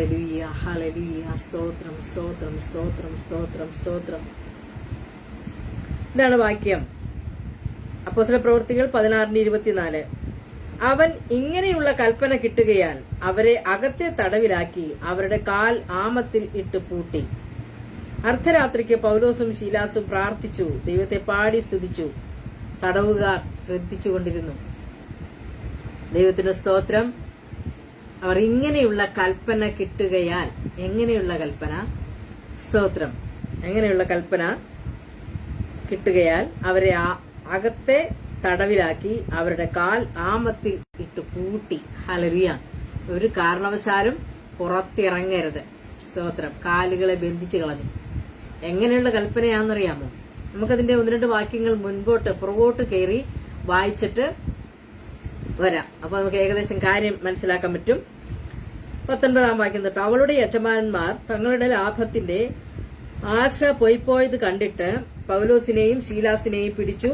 Hallelujah hallelujah. സ്തോത്രം സ്തോത്രം സ്തോത്രം സ്തോത്രം സ്തോത്രം. ഇതാണ് വാക്യം. അപ്പോസ്തലപ്രവൃത്തികൾ 16:24. അവൻ ഇങ്ങനെയുള്ള കൽപ്പന കിട്ടുകയാൽ അവരെ അകത്തെ തടവിലാക്കി അവരുടെ കാൽ ആമത്തിൽ ഇട്ട് പൂട്ടി. അർദ്ധരാത്രിക്ക് പൗലോസും ശീലാസും പ്രാർത്ഥിച്ചു, ദൈവത്തെ പാടി സ്തുതിച്ചു. തടവുകാർ ശ്രദ്ധിച്ചുകൊണ്ടിരുന്നു. ദൈവത്തിന് സ്തോത്രം. അവർ ഇങ്ങനെയുള്ള കൽപ്പന കിട്ടുകയാൽ, എങ്ങനെയുള്ള കൽപ്പന? സ്തോത്രം. എങ്ങനെയുള്ള കൽപ്പന കിട്ടുകയാൽ അവരെ അകത്തെ തടവിലാക്കി അവരുടെ കാൽ ആമത്തിൽ ഇട്ട് പൂട്ടി. ഹല്ലേലൂയ. ഒരു കാരണവശാലും പുറത്തിറങ്ങരുത്. സ്തോത്രം. കാലുകളെ ബന്ധിച്ചു കളഞ്ഞു. എങ്ങനെയുള്ള കൽപ്പനയാണെന്നറിയാമോ? നമുക്കതിന്റെ 1-2 വാക്യങ്ങൾ പുറകോട്ട് കയറി വായിച്ചിട്ട് വരാം. അപ്പൊ നമുക്ക് ഏകദേശം കാര്യം മനസ്സിലാക്കാൻ പറ്റും. 19-ാം വാക്യം തൊട്ട്. അവളുടെ യജമാനന്മാർ തങ്ങളുടെ ലാഭത്തിന്റെ ആശ പോയത് കണ്ടിട്ട് പൗലോസിനെയും ശീലാസിനെയും പിടിച്ചു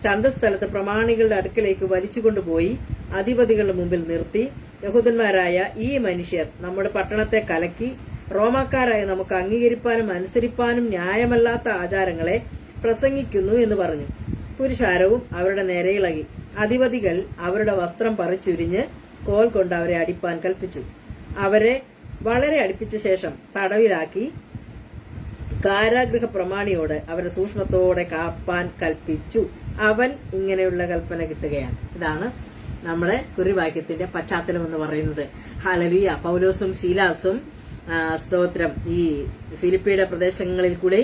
ചന്തസ്ഥലത്ത് പ്രമാണികളുടെ അടുക്കലേക്ക് വലിച്ചുകൊണ്ടുപോയി അധിപതികളുടെ മുമ്പിൽ നിർത്തി, യഹൂദന്മാരായ ഈ മനുഷ്യർ നമ്മുടെ പട്ടണത്തെ കലക്കി റോമാക്കാരായ നമുക്ക് അംഗീകരിപ്പാനും അനുസരിപ്പാനും ന്യായമല്ലാത്ത ആചാരങ്ങളെ പ്രസംഗിക്കുന്നു എന്ന് പറഞ്ഞു. പുരുഷാരവും അവരുടെ നേരെ ഇളകി. അധിപതികൾ അവരുടെ വസ്ത്രം പറിച്ചുരിഞ്ഞ് കോൽ കൊണ്ട് അവരെ അടിപ്പാൻ കൽപ്പിച്ചു. അവരെ വളരെ അടുപ്പിച്ച ശേഷം തടവിലാക്കി കാരാഗൃഹ പ്രമാണിയോട് അവരെ സൂക്ഷ്മത്തോടെ കാപ്പാൻ കൽപ്പിച്ചു. അവൻ ഇങ്ങനെയുള്ള കൽപ്പന കിട്ടുകയാണ്. ഇതാണ് നമ്മുടെ കുറിവാക്യത്തിന്റെ പശ്ചാത്തലം എന്ന് പറയുന്നത്. ഹല്ലേലൂയ. പൗലോസും ശീലാസും സ്തോത്രം ഈ ഫിലിപ്പിയുടെ പ്രദേശങ്ങളിൽ കൂടി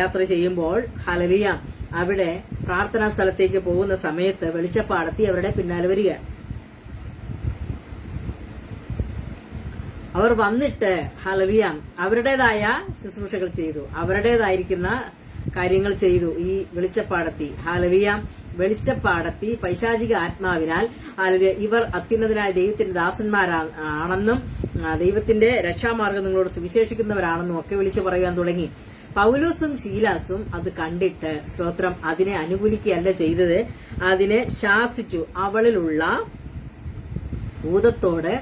യാത്ര ചെയ്യുമ്പോൾ ഹല്ലേലൂയ അവിടെ പ്രാർത്ഥനാ സ്ഥലത്തേക്ക് പോകുന്ന സമയത്ത് വെളിച്ചപ്പാടത്തി അവരുടെ പിന്നാലെ വരിക. അവർ വന്നിട്ട് ഹല്ലേലൂയ അവരുടേതായ ശുശ്രൂഷകൾ ചെയ്തു, അവരുടേതായിരിക്കുന്ന കാര്യങ്ങൾ ചെയ്തു. ഈ വെളിച്ചപ്പാടത്തി ഹല്ലേലൂയ വെളിച്ചപ്പാടത്തി പൈശാചിക ആത്മാവിനാൽ ഹല്ലേലൂയ ഇവർ അത്യുന്നതനായ ദൈവത്തിന്റെ ദാസന്മാരാണെന്നും ദൈവത്തിന്റെ രക്ഷാമാർഗം നിങ്ങളോട് സുവിശേഷിക്കുന്നവരാണെന്നും ഒക്കെ വിളിച്ചു പറയാൻ തുടങ്ങി. പൗലോസും ശീലാസും അത് കണ്ടിട്ട് സ്തോത്രം അതിനെ അനുകൂലിക്കുകയല്ല ചെയ്തത്, അതിനെ ശാസിച്ചു. അവളിലുള്ള ഭൂതത്തോട്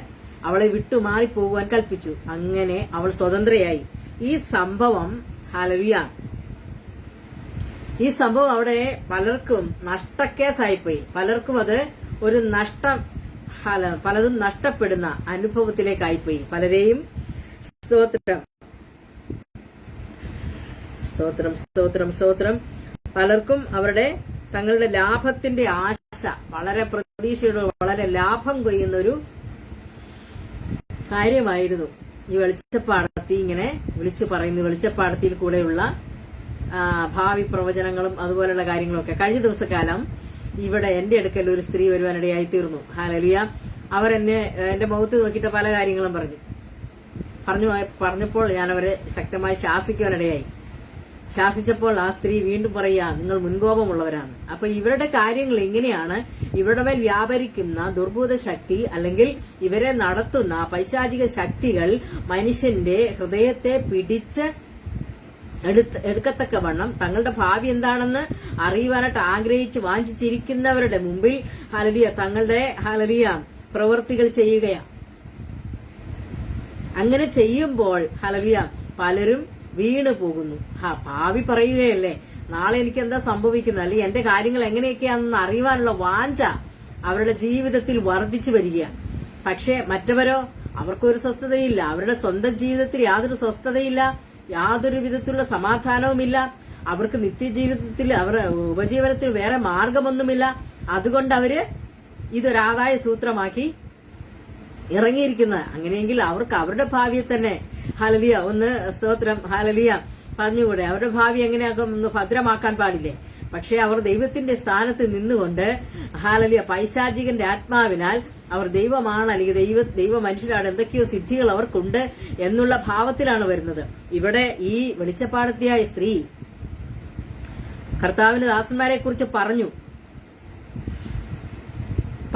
അവളെ വിട്ടുമാറിപ്പോകുവാൻ കൽപ്പിച്ചു. അങ്ങനെ അവൾ സ്വതന്ത്രയായി. ഈ സംഭവം ഹല്ലേലൂയ അവിടെ പലർക്കും നഷ്ടക്കേസായിപ്പോയി. പലർക്കും അത് ഒരു പലതും നഷ്ടപ്പെടുന്ന അനുഭവത്തിലേക്കായിപ്പോയി. പലരെയും സ്തോത്രം സ്തോത്രം സ്തോത്രം സ്തോത്രം പലർക്കും തങ്ങളുടെ ലാഭത്തിന്റെ ആശ, വളരെ പ്രതീക്ഷയോടെ വളരെ ലാഭം കൊയ്യുന്ന ഒരു കാര്യമായിരുന്നു ഈ വെളിച്ചപ്പാടത്തി ഇങ്ങനെ വിളിച്ചു പറയുന്നു. വെളിച്ചപ്പാടത്തിയിൽ കൂടെയുള്ള ഭാവി പ്രവചനങ്ങളും അതുപോലുള്ള കാര്യങ്ങളൊക്കെ. കഴിഞ്ഞ ദിവസക്കാലം ഇവിടെ എന്റെ അടുക്കൽ ഒരു സ്ത്രീ വരുവാനിടയായി തീർന്നു. ഹല്ലേലൂയ. അവർ എന്റെ മുഖത്ത് നോക്കിയിട്ട് പല കാര്യങ്ങളും പറഞ്ഞപ്പോൾ ഞാൻ അവരെ ശക്തമായി ശാസിക്കുവാനിടയായി. ശാസിച്ചപ്പോൾ ആ സ്ത്രീ വീണ്ടും പറയാ, നിങ്ങൾ മുൻകോപമുള്ളവരാണ്. അപ്പൊ ഇവരുടെ കാര്യങ്ങൾ എങ്ങനെയാണ്? ഇവരുടെ മേൽ വ്യാപരിക്കുന്ന ദുർഭൂത ശക്തി അല്ലെങ്കിൽ ഇവരെ നടത്തുന്ന പൈശാചിക ശക്തികൾ മനുഷ്യന്റെ ഹൃദയത്തെ പിടിച്ച് എടുക്കത്തക്കവണ്ണം തങ്ങളുടെ ഭാവി എന്താണെന്ന് അറിയുവാനായിട്ട് ആഗ്രഹിച്ച് വാഞ്ചിച്ചിരിക്കുന്നവരുടെ മുമ്പിൽ ഹല്ലേലൂയ തങ്ങളുടെ ഹല്ലേലൂയ പ്രവൃത്തികൾ ചെയ്യുകയാണ്. അങ്ങനെ ചെയ്യുമ്പോൾ ഹല്ലേലൂയ പലരും വീണു പോകുന്നു. ഭാവി പറയുകയല്ലേ, നാളെ എനിക്ക് എന്താ സംഭവിക്കുന്നത്, അല്ലെങ്കിൽ എന്റെ കാര്യങ്ങൾ എങ്ങനെയൊക്കെയാണെന്ന് അറിയുവാനുള്ള വാഞ്ച അവരുടെ ജീവിതത്തിൽ വർദ്ധിച്ചു വരിക. പക്ഷെ മറ്റവരോ അവർക്കൊരു സ്വസ്ഥതയില്ല. അവരുടെ സ്വന്തം ജീവിതത്തിൽ യാതൊരു സ്വസ്ഥതയില്ല, യാതൊരു വിധത്തിലുള്ള സമാധാനവുമില്ല. അവർക്ക് നിത്യജീവിതത്തിൽ അവരുടെ ഉപജീവനത്തിൽ വേറെ മാർഗമൊന്നുമില്ല. അതുകൊണ്ട് അവര് ഇതൊരാദായ സൂത്രമാക്കി ഇറങ്ങിയിരിക്കുന്നത്. അങ്ങനെയെങ്കിൽ അവർക്ക് അവരുടെ ഭാവിയെ തന്നെ ഹല്ലേലൂയ ഒന്ന് സ്തോത്രം ഹല്ലേലൂയ പറഞ്ഞുകൂടെ? അവരുടെ ഭാവി എങ്ങനെയാകും ഒന്ന് ഭദ്രമാക്കാൻ പാടില്ലേ? പക്ഷെ അവർ ദൈവത്തിന്റെ സ്ഥാനത്ത് നിന്നുകൊണ്ട് ഹല്ലേലൂയ പൈശാചികന്റെ ആത്മാവിനാൽ അവർ ദൈവമാണ് അല്ലെങ്കിൽ ദൈവ മനുഷ്യരാണ്, എന്തൊക്കെയോ സിദ്ധികൾ അവർക്കുണ്ട് എന്നുള്ള ഭാവത്തിലാണ് വരുന്നത്. ഇവിടെ ഈ വെളിച്ചപ്പാടത്തിയായ സ്ത്രീ കർത്താവിന്റെ ദാസന്മാരെ കുറിച്ച്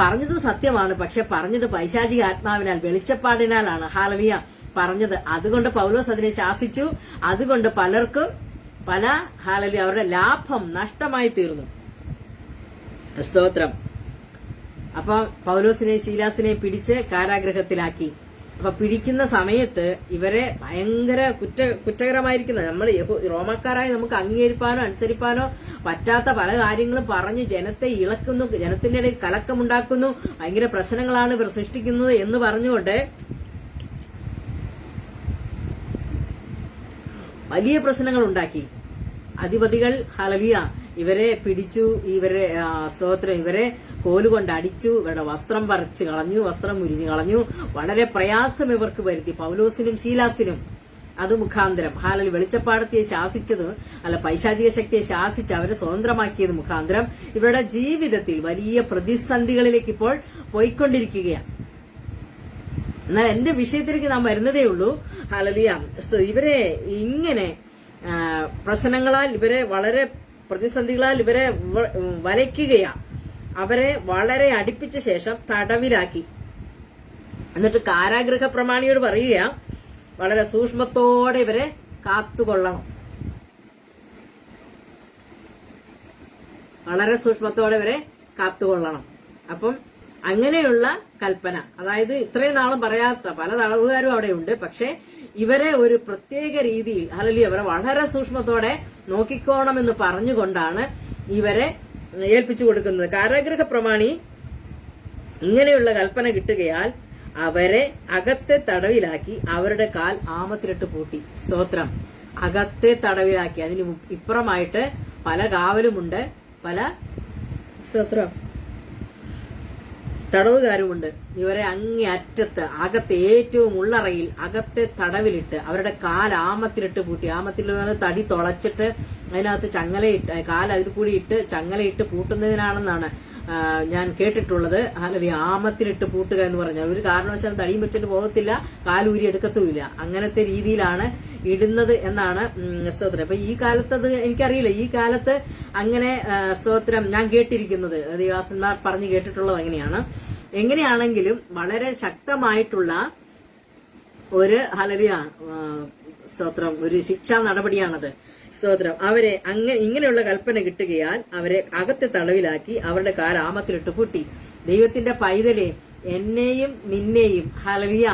പറഞ്ഞത് സത്യമാണ്. പക്ഷെ പറഞ്ഞത് പൈശാചിക ആത്മാവിനാൽ വെളിച്ചപ്പാടിനാലാണ് ഹല്ലേലൂയ പറഞ്ഞത്. അതുകൊണ്ട് പൗലോസ് അതിനെ ശാസിച്ചു. അതുകൊണ്ട് പലർക്കും പല ഹല്ലേലൂയ അവരുടെ ലാഭം നഷ്ടമായി തീർന്നു. സ്തോത്രം. അപ്പൊ പൗലോസിനെ ശീലാസിനെ പിടിച്ച് കാരാഗ്രഹത്തിലാക്കി. അപ്പൊ പിടിക്കുന്ന സമയത്ത് ഇവരെ ഭയങ്കര കുറ്റകരമായിരിക്കുന്നത് നമ്മൾ റോമക്കാരായി നമുക്ക് അംഗീകരിക്കാനോ അനുസരിക്കാനോ പറ്റാത്ത പല കാര്യങ്ങളും പറഞ്ഞ് ജനത്തെ ഇളക്കുന്നു, ജനത്തിന്റെ ഇടയിൽ കലക്കമുണ്ടാക്കുന്നു, ഭയങ്കര പ്രശ്നങ്ങളാണ് ഇവർ സൃഷ്ടിക്കുന്നത് എന്ന് പറഞ്ഞുകൊണ്ട് വലിയ പ്രശ്നങ്ങൾ ഉണ്ടാക്കി. അധിപതികൾ ഹല്ലേലൂയ ഇവരെ പിടിച്ചു, ഇവരെ സ്തോത്രം ഇവരെ കോലുകൊണ്ട് അടിച്ചു, ഇവരുടെ വസ്ത്രം പറിച്ചു കളഞ്ഞു, വസ്ത്രം മുരിഞ്ഞു കളഞ്ഞു. വളരെ പ്രയാസം ഇവർക്ക് വരുത്തി പൗലോസിനും ശീലാസിനും. അത് മുഖാന്തരം ഹല്ലേലൂയ വെളിച്ചപ്പാടത്തെ ശാസിച്ചത് അല്ല, പൈശാചിക ശക്തിയെ ശാസിച്ച് അവരെ സ്വതന്ത്രമാക്കിയത് മുഖാന്തരം ഇവരുടെ ജീവിതത്തിൽ വലിയ പ്രതിസന്ധികളിലേക്ക് ഇപ്പോൾ പോയിക്കൊണ്ടിരിക്കുകയാണ്. എന്നാൽ എന്റെ വിഷയത്തിലേക്ക് നാം വരുന്നതേ ഉള്ളൂ. ഹല്ലേലൂയ ഇവരെ ഇങ്ങനെ പ്രശ്നങ്ങളാൽ, ഇവരെ വളരെ പ്രതിസന്ധികളാൽ ഇവരെ വലയ്ക്കുകയാ. അവരെ വളരെ അടുപ്പിച്ച ശേഷം തടവിലാക്കി. എന്നിട്ട് കാരാഗൃഹ പ്രമാണിയോട് പറയുക, വളരെ സൂക്ഷ്മത്തോടെ ഇവരെ കാത്തുകൊള്ളണം, വളരെ സൂക്ഷ്മത്തോടെ ഇവരെ കാത്തുകൊള്ളണം. അപ്പം അങ്ങനെയുള്ള കൽപ്പന, അതായത് ഇത്രയും നാളും പറയാത്ത പല തടവുകാരും അവിടെ ഉണ്ട്. പക്ഷെ ഇവരെ ഒരു പ്രത്യേക രീതിയിൽ ഹല്ലേലൂയ ഇവരെ വളരെ സൂക്ഷ്മത്തോടെ നോക്കിക്കോണമെന്ന് പറഞ്ഞുകൊണ്ടാണ് ഇവരെ ഏൽപ്പിച്ചു കൊടുക്കുന്നത്. കാരാഗൃഹ പ്രമാണി ഇങ്ങനെയുള്ള കൽപ്പന കിട്ടുകയാൽ അവരെ അകത്തെ തടവിലാക്കി അവരുടെ കാൽ ആമത്തിലിട്ട് പൂട്ടി. സ്തോത്രം. അകത്തെ തടവിലാക്കി. അതിന് ഇപ്പുറമായിട്ട് പല കാവലുമുണ്ട്, പല സ്തോത്രം തടവുകാരുമുണ്ട്. ഇവരെ അങ്ങേ അറ്റത്ത് അകത്തെ ഏറ്റവും ഉള്ളറയിൽ അകത്തെ തടവിലിട്ട് അവരുടെ കാൽ ആമത്തിലിട്ട് പൂട്ടി. ആമത്തിൽ തടി തുളച്ചിട്ട് അതിനകത്ത് ചങ്ങലയിട്ട് കാൽ അതിൽ കൂടി ഇട്ട് ചങ്ങലയിട്ട് പൂട്ടുന്നതിനാണെന്നാണ് ഞാൻ കേട്ടിട്ടുള്ളത്. അല്ലെങ്കിൽ ആമത്തിലിട്ട് പൂട്ടുക എന്ന് പറഞ്ഞാൽ ഒരു കാരണവശാലും തടിയും വെച്ചിട്ട് പോകത്തില്ല, കാലൂരി എടുക്കത്തുമില്ല. അങ്ങനത്തെ രീതിയിലാണ് ഇടുന്നത് എന്നാണ് സ്തോത്രം. അപ്പൊ ഈ കാലത്തത് എനിക്കറിയില്ല. ഈ കാലത്ത് അങ്ങനെ സ്തോത്രം ഞാൻ കേട്ടിരിക്കുന്നത്, ദേവാസന്മാർ പറഞ്ഞു കേട്ടിട്ടുള്ളത് അങ്ങനെയാണ്. എങ്ങനെയാണെങ്കിലും വളരെ ശക്തമായിട്ടുള്ള ഒരു ഹല്ലേലൂയ സ്തോത്രം ഒരു ശിക്ഷാ നടപടിയാണത്. സ്തോത്രം. അവരെ ഇങ്ങനെയുള്ള കൽപ്പന കിട്ടുകയാൽ അവരെ അകത്തെ തടവിലാക്കി അവരുടെ കാൽ ആമത്തിലിട്ട് പൂട്ടി. ദൈവത്തിന്റെ പൈതലെ, എന്നെയും നിന്നെയും ഹല്ലേലൂയ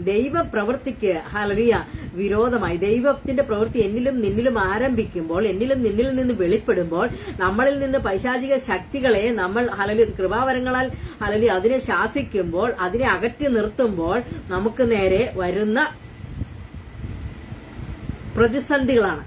ദൈവ പ്രവൃത്തിക്ക് ഹല്ലേലൂയ വിരോധമായി ദൈവത്തിന്റെ പ്രവൃത്തി എന്നിലും നിന്നിലും ആരംഭിക്കുമ്പോൾ, എന്നിലും നിന്നിൽ നിന്ന് വെളിപ്പെടുമ്പോൾ, നമ്മളിൽ നിന്ന് പൈശാചിക ശക്തികളെ നമ്മൾ ഹല്ലേലൂയ കൃപാവരങ്ങളാൽ ഹല്ലേലൂയ അതിനെ ശാസിക്കുമ്പോൾ, അതിനെ അകറ്റി നിർത്തുമ്പോൾ നമുക്ക് നേരെ വരുന്ന പ്രതിസന്ധികളാണ്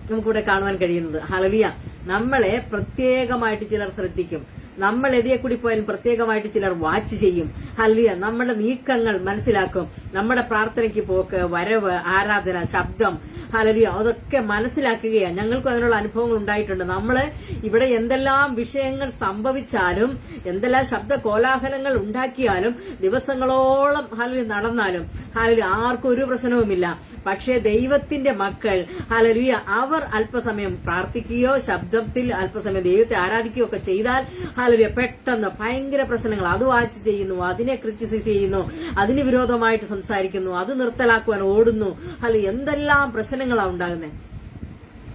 നമുക്കിവിടെ കാണുവാൻ കഴിയുന്നത്. ഹല്ലേലൂയ നമ്മളെ പ്രത്യേകമായിട്ട് ചിലർ ശ്രദ്ധിക്കും. നമ്മൾ എതിരെ കൂടി പോയാലും പ്രത്യേകമായിട്ട് ചിലർ വാച്ച് ചെയ്യും. ഹല്ലേലൂയ നമ്മുടെ നീക്കങ്ങൾ മനസ്സിലാക്കും. നമ്മുടെ പ്രാർത്ഥനയ്ക്ക് പോക്ക്, വരവ്, ആരാധന, ശബ്ദം, ഹല്ലേലൂയ അതൊക്കെ മനസ്സിലാക്കുകയാണ്. ഞങ്ങൾക്കും അതിനുള്ള അനുഭവങ്ങൾ ഉണ്ടായിട്ടുണ്ട്. നമ്മള് ഇവിടെ എന്തെല്ലാം വിഷയങ്ങൾ സംഭവിച്ചാലും, എന്തെല്ലാം ശബ്ദ കോലാഹലങ്ങൾ ഉണ്ടാക്കിയാലും, ദിവസങ്ങളോളം ഹല്ലേലൂയ നടന്നാലും ഹല്ലേലൂയ ആർക്കും ഒരു പ്രശ്നവുമില്ല. പക്ഷേ ദൈവത്തിന്റെ മക്കൾ ഹല്ലേലൂയ അവർ അല്പസമയം പ്രാർത്ഥിക്കുകയോ ശബ്ദത്തിൽ അല്പസമയം ദൈവത്തെ ആരാധിക്കുകയോ ഒക്കെ ചെയ്താൽ ഹല്ലേലൂയ പെട്ടെന്ന് ഭയങ്കര പ്രശ്നങ്ങൾ, അത് വാച്ച് ചെയ്യുന്നു, അതിനെ ക്രിറ്റിസൈസ് ചെയ്യുന്നു, അതിന് വിരോധമായിട്ട് സംസാരിക്കുന്നു, അത് നിർത്തലാക്കുവാൻ ഓടുന്നു. ഹല്ലേലൂയ എന്തെല്ലാം പ്രശ്നങ്ങളാണ് ഉണ്ടാകുന്നത്.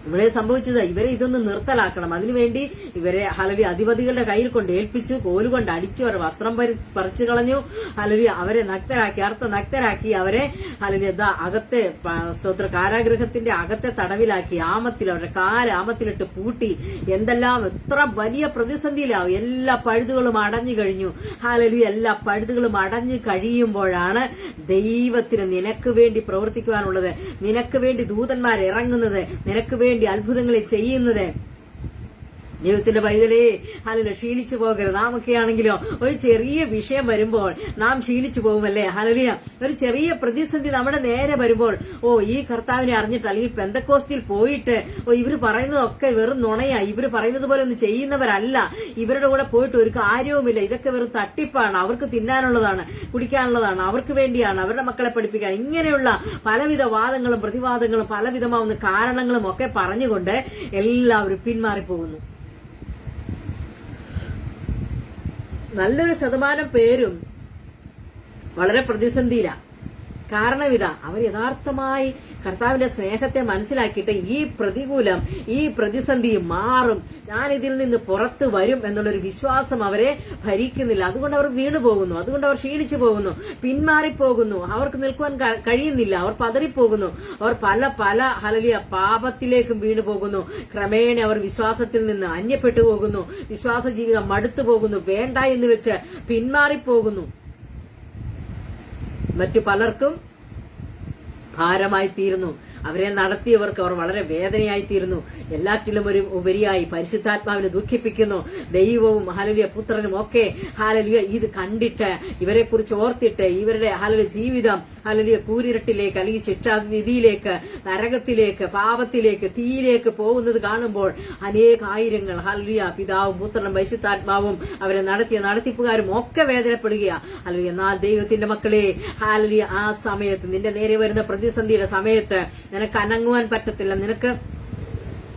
ഇവിടെ സംഭവിച്ചത് ഇവരെ ഇതൊന്ന് നിർത്തലാക്കണം. അതിനുവേണ്ടി ഇവരെ ഹല്ലേലൂയ അധിപതികളുടെ കയ്യിൽ കൊണ്ട് ഏൽപ്പിച്ചു, കോലുകൊണ്ട് അടിച്ചു, അവരെ വസ്ത്രം പറിച്ചു കളഞ്ഞു. ഹല്ലേലൂയ അവരെ നഗ്നരാക്കി, നഗ്നരാക്കി അവരെ ഹല്ലേലൂയ അകത്തെ സ്തോത്ര കാരാഗൃഹത്തിന്റെ അകത്തെ തടവിലാക്കി, ആമത്തിൽ അവരുടെ കാല് ആമത്തിലിട്ട് പൂട്ടി. എന്തെല്ലാം എത്ര വലിയ പ്രതിസന്ധിയിലാവും. എല്ലാ പഴുതുകളും അടഞ്ഞു കഴിഞ്ഞു. ഹല്ലേലൂയ എല്ലാ പഴുതുകളും അടഞ്ഞു കഴിയുമ്പോഴാണ് ദൈവത്തിന് നിനക്ക് വേണ്ടി പ്രവർത്തിക്കുവാനുള്ളത്, നിനക്ക് വേണ്ടി ദൂതന്മാർ ഇറങ്ങുന്നത്, നിനക്ക് വേണ്ടി അത്ഭുതങ്ങളെ ചെയ്യുന്നത്. ദൈവത്തിന്റെ പൈതലേ ഹല്ലേലൂയ ക്ഷീണിച്ചു പോകരുത്. നാമൊക്കെയാണെങ്കിലോ ഒരു ചെറിയ വിഷയം വരുമ്പോൾ നാം ക്ഷീണിച്ചു പോകുമല്ലേ. ഹല്ലേലൂയ ഒരു ചെറിയ പ്രതിസന്ധി നമ്മുടെ നേരെ വരുമ്പോൾ, ഈ കർത്താവിനെ അറിഞ്ഞിട്ട് അല്ലെങ്കിൽ പെന്തക്കോസ്തിയിൽ പോയിട്ട് ഇവര് പറയുന്നതൊക്കെ വെറും നുണയാ, ഇവര് പറയുന്നത് പോലെ ഒന്നും ചെയ്യുന്നവരല്ല, ഇവരുടെ കൂടെ പോയിട്ട് ഒരു കാര്യവുമില്ല, ഇതൊക്കെ വെറും തട്ടിപ്പാണ്, അവർക്ക് തിന്നാനുള്ളതാണ്, കുടിക്കാനുള്ളതാണ്, അവർക്ക് വേണ്ടിയാണ്, അവരുടെ മക്കളെ പഠിപ്പിക്കാൻ, ഇങ്ങനെയുള്ള പലവിധ വാദങ്ങളും പ്രതിവാദങ്ങളും പലവിധമാവുന്ന കാരണങ്ങളും ഒക്കെ പറഞ്ഞുകൊണ്ട് എല്ലാവരും പിന്മാറിപ്പോകുന്നു. നല്ലൊരു ശതമാനം പേരും വളരെ പ്രതിസന്ധിയിലാണ്. കാരണം ഇതാ, അവർ യഥാർത്ഥമായി കർത്താവിന്റെ സ്നേഹത്തെ മനസ്സിലാക്കിയിട്ട് ഈ പ്രതികൂലം, ഈ പ്രതിസന്ധി മാറും, ഞാൻ ഇതിൽ നിന്ന് പുറത്തു വരും എന്നുള്ളൊരു വിശ്വാസം അവരെ ഭരിക്കുന്നില്ല. അതുകൊണ്ട് അവർ വീണു പോകുന്നു, അതുകൊണ്ട് അവർ ക്ഷീണിച്ചു പോകുന്നു, പിന്മാറിപ്പോകുന്നു, അവർക്ക് നിൽക്കുവാൻ കഴിയുന്നില്ല, അവർ പതറിപ്പോകുന്നു, അവർ പല പല ഹല്ലേലൂയ പാപത്തിലേക്കും വീണു പോകുന്നു. ക്രമേണ അവർ വിശ്വാസത്തിൽ നിന്ന് അന്യപ്പെട്ടു പോകുന്നു, വിശ്വാസ ജീവിതം മടുത്തു പോകുന്നു, വേണ്ട എന്ന് വെച്ച് പിന്മാറിപ്പോകുന്നു. മറ്റു പലർക്കും ഭാരമായി തീരുന്നു. അവരെ നടത്തിയവർക്ക് അവർ വളരെ വേദനയായി തീരുന്നു. എല്ലാറ്റിലും ഒരു ഉപരിയായി പരിശുദ്ധാത്മാവിനെ ദുഃഖിപ്പിക്കുന്നു. ദൈവവും ഹല്ലേലൂയ പുത്രനും ഒക്കെ ഹല്ലേലൂയ ഇത് കണ്ടിട്ട്, ഇവരെ കുറിച്ച് ഓർത്തിട്ട്, ഇവരുടെ ഹല്ലേലൂയ ജീവിതം ഹല്ലേലൂയ കൂരിരട്ടിലേക്ക് അല്ലെങ്കിൽ ശിക്ഷാവിധിയിലേക്ക്, നരകത്തിലേക്ക്, പാപത്തിലേക്ക്, തീയിലേക്ക് പോകുന്നത് കാണുമ്പോൾ അനേകായിരങ്ങൾ ഹല്ലേലൂയ പിതാവും പുത്രനും പരിശുദ്ധാത്മാവും അവരെ നടത്തിയ നടത്തിപ്പുകാരും ഒക്കെ വേദനപ്പെടുകയാ. ഹല്ലേലൂയ. എന്നാൽ ദൈവത്തിന്റെ മക്കളെ ഹല്ലേലൂയ ആ സമയത്ത്, നിന്റെ നേരെ വരുന്ന പ്രതിസന്ധിയുടെ സമയത്ത് നിനക്ക് അനങ്ങുവാൻ പറ്റത്തില്ല, നിനക്ക്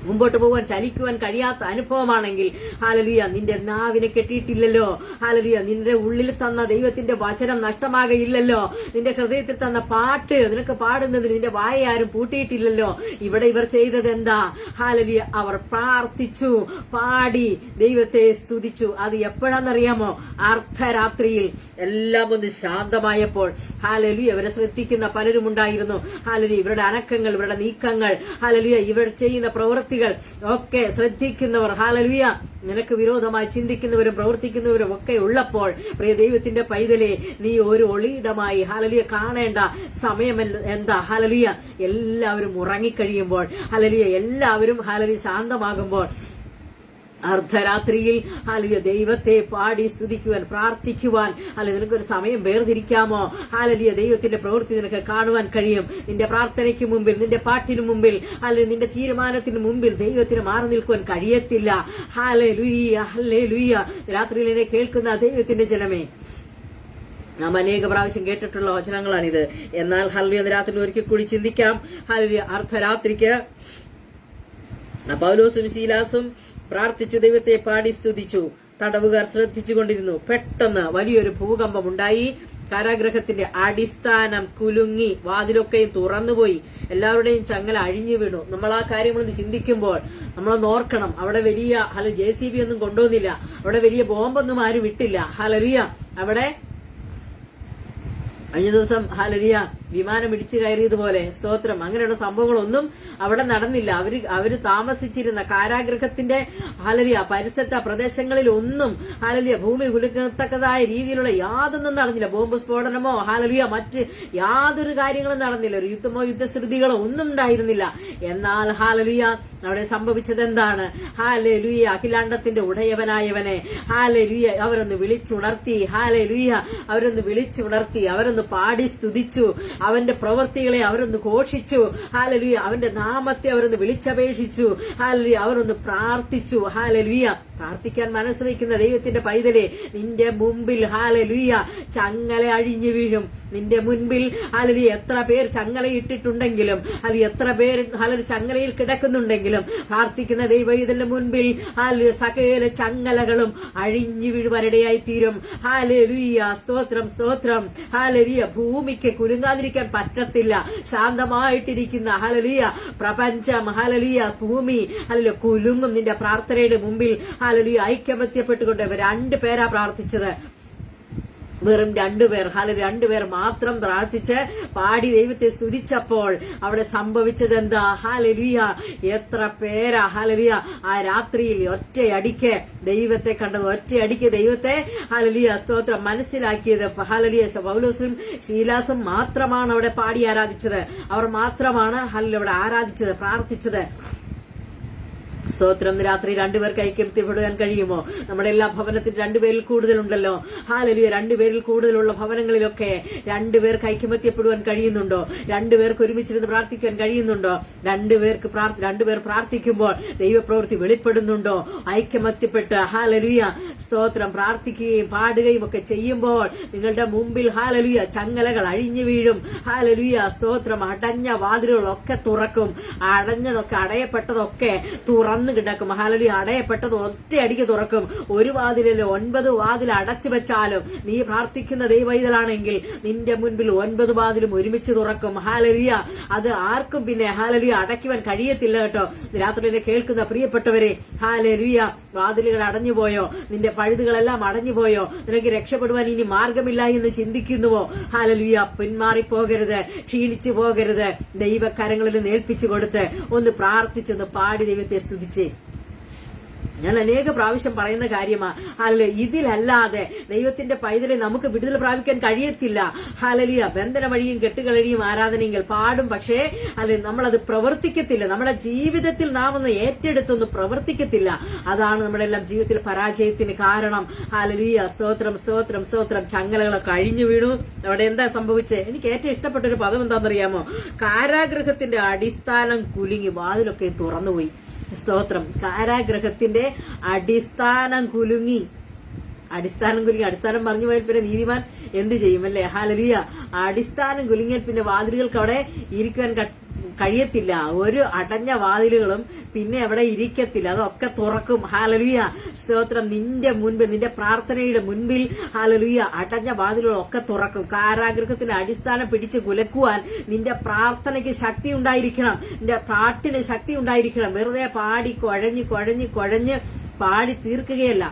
മുമ്പോട്ട് പോകാൻ ചലിക്കുവാൻ കഴിയാത്ത അനുഭവമാണെങ്കിൽ ഹല്ലേലൂയ നിന്റെ നാവിനെ കെട്ടിയിട്ടില്ലല്ലോ. ഹല്ലേലൂയ നിന്റെ ഉള്ളിൽ തന്ന ദൈവത്തിന്റെ വചനം നഷ്ടമാകയില്ലല്ലോ. നിന്റെ ഹൃദയത്തിൽ തന്ന പാട്ട് നിനക്ക് പാടുന്നതിന് നിന്റെ വായ ആരും പൂട്ടിയിട്ടില്ലല്ലോ. ഇവിടെ ഇവർ ചെയ്തത് എന്താ? ഹല്ലേലൂയ അവർ പ്രാർത്ഥിച്ചു, പാടി, ദൈവത്തെ സ്തുതിച്ചു. അത് എപ്പോഴാണെന്നറിയാമോ? അർദ്ധരാത്രിയിൽ എല്ലാം ഒന്ന് ശാന്തമായപ്പോൾ. ഹല്ലേലൂയ ഇവരെ ശ്രദ്ധിക്കുന്ന പലരും ഉണ്ടായിരുന്നു. ഹല്ലേലൂയ ഇവരുടെ അനക്കങ്ങൾ, ഇവരുടെ നീക്കങ്ങൾ, ഹല്ലേലൂയ ഇവർ ചെയ്യുന്ന പ്രവൃത്തികൾ ഒക്കെ ശ്രദ്ധിക്കുന്നവർ, ഹല്ലേലൂയ നിനക്ക് വിരോധമായി ചിന്തിക്കുന്നവരും പ്രവർത്തിക്കുന്നവരും ഒക്കെ ഉള്ളപ്പോൾ, പ്രിയ ദൈവത്തിന്റെ പൈതലേ, നീ ഒരു ഒളിയിടമായി ഹല്ലേലൂയ കാണേണ്ട സമയം എന്താ? ഹല്ലേലൂയ എല്ലാവരും ഉറങ്ങിക്കഴിയുമ്പോൾ, ഹല്ലേലൂയ എല്ലാവരും ഹല്ലേലൂയ ശാന്തമാകുമ്പോൾ, അർദ്ധരാത്രിയിൽ ഹല്ലേലൂയ ദൈവത്തെ പാടി സ്തുതിക്കുവാൻ, പ്രാർത്ഥിക്കുവാൻ ഹല്ലേലൂയ നിനക്കൊരു സമയം വേർതിരിക്കാമോ? ഹല്ലേലൂയ ദൈവത്തിന്റെ പ്രവൃത്തി നിനക്ക് കാണുവാൻ കഴിയും. നിന്റെ പ്രാർത്ഥനയ്ക്ക് മുമ്പിൽ, നിന്റെ പാട്ടിനു മുമ്പിൽ, ഹല്ലേലൂയ നിന്റെ തീരുമാനത്തിന് മുമ്പിൽ ദൈവത്തിന് മാറി നിൽക്കുവാൻ കഴിയത്തില്ല. Hallelujah hallelujah. രാത്രിയിൽ എന്നെ കേൾക്കുന്ന ദൈവത്തിന്റെ ജനമേ, നാം അനേക പ്രാവശ്യം കേട്ടിട്ടുള്ള വചനങ്ങളാണിത്. എന്നാൽ ഹല്ലേലൂയ രാത്രി ഒരിക്കൽ കൂടി ചിന്തിക്കാം. ഹല്ലേലൂയ അർദ്ധരാത്രിക്ക് പൗലോസും ശീലാസും പ്രാർത്ഥിച്ചു, ദൈവത്തെ പാടി സ്തുതിച്ചു. തടവുകാർ ശ്രദ്ധിച്ചുകൊണ്ടിരുന്നു. പെട്ടെന്ന് വലിയൊരു ഭൂകമ്പം ഉണ്ടായി. കാരാഗ്രഹത്തിന്റെ അടിസ്ഥാനം കുലുങ്ങി, വാതിലൊക്കെയും തുറന്നുപോയി, എല്ലാവരുടെയും ചങ്ങല അഴിഞ്ഞു വീണു. നമ്മൾ ആ കാര്യങ്ങളൊന്ന് ചിന്തിക്കുമ്പോൾ നമ്മളൊന്ന് ഓർക്കണം, അവിടെ വലിയ JCB ഒന്നും കൊണ്ടുവന്നില്ല, അവിടെ വലിയ ബോംബൊന്നും ആരും വിട്ടില്ല. ഹല്ലേലൂയ. അവിടെ കഴിഞ്ഞ ദിവസം ഹല്ലേലൂയ വിമാനം ഇടിച്ചു കയറിയതുപോലെ, സ്തോത്രം, അങ്ങനെയുള്ള സംഭവങ്ങളൊന്നും അവിടെ നടന്നില്ല. അവര് താമസിച്ചിരുന്ന കാരാഗ്രഹത്തിന്റെ ഹല്ലേലൂയ പരിസരത്തെ പ്രദേശങ്ങളിൽ ഒന്നും ഹല്ലേലൂയ ഭൂമി കുലുക്കത്തക്കതായ രീതിയിലുള്ള യാതൊന്നും നടന്നില്ല. ബോംബ് സ്ഫോടനമോ ഹല്ലേലൂയ മറ്റ് യാതൊരു കാര്യങ്ങളും നടന്നില്ല. ഒരു യുദ്ധമോ യുദ്ധശ്രുതികളോ ഒന്നും ഉണ്ടായിരുന്നില്ല. എന്നാൽ ഹല്ലേലൂയ അവിടെ സംഭവിച്ചത് എന്താണ്? ഹല്ലേലൂയ അഖിലാണ്ടത്തിന്റെ ഉടയവനായവനെ ഹല്ലേലൂയ അവരൊന്ന് വിളിച്ചുണർത്തി. ഹല്ലേലൂയ അവരൊന്ന് വിളിച്ചുണർത്തി, അവരൊന്ന് പാടി സ്തുതിച്ചു, അവന്റെ പ്രവൃത്തികളെ അവരൊന്ന് ഘോഷിച്ചു. ഹല്ലേലൂയ അവന്റെ നാമത്തെ അവരൊന്ന് വിളിച്ചപേക്ഷിച്ചു. ഹല്ലേലൂയ അവരൊന്ന് പ്രാർത്ഥിച്ചു. ഹല്ലേലൂയ പ്രാർത്ഥിക്കാൻ മനസ്സ് വയ്ക്കുന്ന ദൈവത്തിന്റെ പൈതലേ, നിന്റെ മുമ്പിൽ ഹല്ലേലൂയ ചങ്ങല അഴിഞ്ഞു വീഴും. നിന്റെ മുൻപിൽ ഹല്ലേലൂയ എത്ര പേർ ചങ്ങലയിട്ടിട്ടുണ്ടെങ്കിലും, അത് എത്ര പേർ ഹല്ലേലൂയ ചങ്ങലയിൽ കിടക്കുന്നുണ്ടെങ്കിലും, പ്രാർത്ഥിക്കുന്ന ദൈവം ഇതിന്റെ മുൻപിൽ ഹല്ലേലൂയ സകല ചങ്ങലകളും അഴിഞ്ഞു വീഴുവാനിടയായി തീരും. ഹല്ലേലൂയ സ്തോത്രം സ്തോത്രം. ഹല്ലേലൂയ ഭൂമിക്ക് കുലുങ്ങാതിരിക്കാൻ പറ്റത്തില്ല. ശാന്തമായിട്ടിരിക്കുന്ന ഹല്ലേലൂയ പ്രപഞ്ചം, ഹല്ലേലൂയ ഭൂമി ഹല്ലേലൂയ കുലുങ്ങും നിന്റെ പ്രാർത്ഥനയുടെ മുമ്പിൽ. ഹല്ലേലൂയ ഐക്യമത്യപ്പെട്ടുകൊണ്ട് 2 പേരാ പ്രാർത്ഥിച്ചത്, വെറും 2 പേർ. ഹല്ലേലൂയ 2 പേർ മാത്രം പ്രാർത്ഥിച്ച് പാടി ദൈവത്തെ സ്തുതിച്ചപ്പോൾ അവിടെ സംഭവിച്ചത് എന്താ? ഹല്ലേലൂയ എത്ര പേരാ ഹല്ലേലൂയ ആ രാത്രിയിൽ ഒറ്റയടിക്ക് ദൈവത്തെ കണ്ടത്, ഒറ്റയടിക്ക് ദൈവത്തെ ഹല്ലേലൂയ സ്തോത്രം മനസ്സിലാക്കിയത്. ഹല്ലേലൂയ പൗലോസും ശീലാസും മാത്രമാണ് അവിടെ പാടി ആരാധിച്ചത്. അവർ മാത്രമാണ് ഹല്ലേലൂയ അവിടെ ആരാധിച്ചത്, പ്രാർത്ഥിച്ചത്. സ്തോത്രം. രാത്രി 2 പേർക്ക് ഐക്യപ്പെടാൻ കഴിയുമോ? നമ്മുടെ എല്ലാ ഭവനത്തിൽ 2 പേരിൽ കൂടുതലുണ്ടല്ലോ. ഹല്ലേലൂയ 2 പേരിൽ കൂടുതലുള്ള ഭവനങ്ങളിലൊക്കെ 2 പേർക്ക് ഐക്യമത്യപ്പെടുവാൻ കഴിയുന്നുണ്ടോ? 2 പേർക്ക് ഒരുമിച്ചിരുന്ന് പ്രാർത്ഥിക്കാൻ കഴിയുന്നുണ്ടോ? 2 പേർ പ്രാർത്ഥിക്കുമ്പോൾ ദൈവപ്രവൃത്തി വെളിപ്പെടുന്നുണ്ടോ? ഐക്യമത്യപ്പെട്ട് ഹല്ലേലൂയ സ്തോത്രം പ്രാർത്ഥിക്കുകയും പാടുകയും ഒക്കെ ചെയ്യുമ്പോൾ നിങ്ങളുടെ മുമ്പിൽ ഹല്ലേലൂയ ചങ്ങലകൾ അഴിഞ്ഞു വീഴും. ഹല്ലേലൂയ സ്തോത്രം. അടഞ്ഞ വാതിലുകളൊക്കെ തുറക്കും, അടഞ്ഞതൊക്കെ അടയപ്പെട്ടതൊക്കെ തുറന്നു തുറന്നു കിടക്കും. ഹാലലുയ. അടയപ്പെട്ടത് ഒറ്റയടിക്ക് തുറക്കും. ഒരു വാതിലല്ലോ 9 വാതിൽ അടച്ചു വെച്ചാലും നീ പ്രാർത്ഥിക്കുന്ന ദൈവൈതലാണെങ്കിൽ നിന്റെ മുൻപിൽ 9 വാതിലും ഒരുമിച്ച് തുറക്കും. ഹാലലുയ. അത് ആർക്കും പിന്നെ ഹാലലുയ അടയ്ക്കുവാൻ കഴിയത്തില്ല കേട്ടോ. രാത്രി കേൾക്കുന്ന പ്രിയപ്പെട്ടവരെ, ഹാലലുയ, വാതിലുകൾ അടഞ്ഞുപോയോ? നിന്റെ പഴുതുകളെല്ലാം അടഞ്ഞുപോയോ? നിനക്ക് രക്ഷപ്പെടുവാൻ ഇനി മാർഗമില്ല എന്ന് ചിന്തിക്കുന്നുവോ? ഹാലലുയ. പിന്മാറിപ്പോകരുത്, ക്ഷീണിച്ചു പോകരുത്. ദൈവകരങ്ങളിൽ ഏൽപ്പിച്ചു കൊടുത്ത് ഒന്ന് പ്രാർത്ഥിച്ചൊന്ന് പാടി ദൈവത്തെ സ്തുതിച്ചേ. ഞാൻ അനേക പ്രാവശ്യം പറയുന്ന കാര്യമാണ്. ഹാലലുയ. ഇതിലല്ലാതെ ദൈവത്തിന്റെ പൈതലെ നമുക്ക് വിടുതൽ പ്രാപിക്കാൻ കഴിയത്തില്ല. ഹാലലുയ. ബന്ധന വഴിയും കെട്ടുകളഴിയും ആരാധനയെങ്കിൽ പാടും, പക്ഷേ നമ്മളത് പ്രവർത്തിക്കത്തില്ല. നമ്മുടെ ജീവിതത്തിൽ നാം ഒന്ന് ഏറ്റെടുത്തൊന്ന് പ്രവർത്തിക്കത്തില്ല. അതാണ് നമ്മുടെ എല്ലാം ജീവിതത്തിൽ പരാജയത്തിന് കാരണം. ഹാലലുയ. സ്തോത്രം, സ്തോത്രം, സ്തോത്രം. ചങ്ങലകളൊക്കെ അഴിഞ്ഞു വീണു. അവിടെ എന്താ സംഭവിച്ചത്? എനിക്ക് ഏറ്റവും ഇഷ്ടപ്പെട്ട ഒരു പദം എന്താണെന്നറിയാമോ? കാരാഗൃഹത്തിന്റെ അടിസ്ഥാനം കുലുങ്ങി, വാതിലൊക്കെ തുറന്നുപോയി. സ്തോത്രം. കാരാഗ്രഹത്തിന്റെ അടിസ്ഥാനം കുലുങ്ങി. അടിസ്ഥാനം പറഞ്ഞു പോയാൽ പിന്നെ നീതിമാൻ എന്ത് ചെയ്യും അല്ലേ? ഹാലലുയ. അടിസ്ഥാനം കുലുങ്ങിയാൽ പിന്നെ വാതിലുകൾക്ക് അവിടെ ഇരിക്കുവാൻ കഴിയത്തില്ല. ഒരു അടഞ്ഞ വാതിലുകളും പിന്നെ അവിടെ ഇരിക്കത്തില്ല, അതൊക്കെ തുറക്കും. ഹാലലുയ. സ്തോത്രം. നിന്റെ മുൻപിൽ, നിന്റെ പ്രാർത്ഥനയുടെ മുൻപിൽ ഹാലലുയ അടഞ്ഞ വാതിലുകളൊക്കെ തുറക്കും. കാരാഗ്രഹത്തിന്റെ അടിസ്ഥാനം പിടിച്ച് കുലക്കുവാൻ നിന്റെ പ്രാർത്ഥനയ്ക്ക് ശക്തി ഉണ്ടായിരിക്കണം, നിന്റെ പാട്ടിന് ശക്തി ഉണ്ടായിരിക്കണം. വെറുതെ പാടി കുഴഞ്ഞ് പാടി തീർക്കുകയല്ല.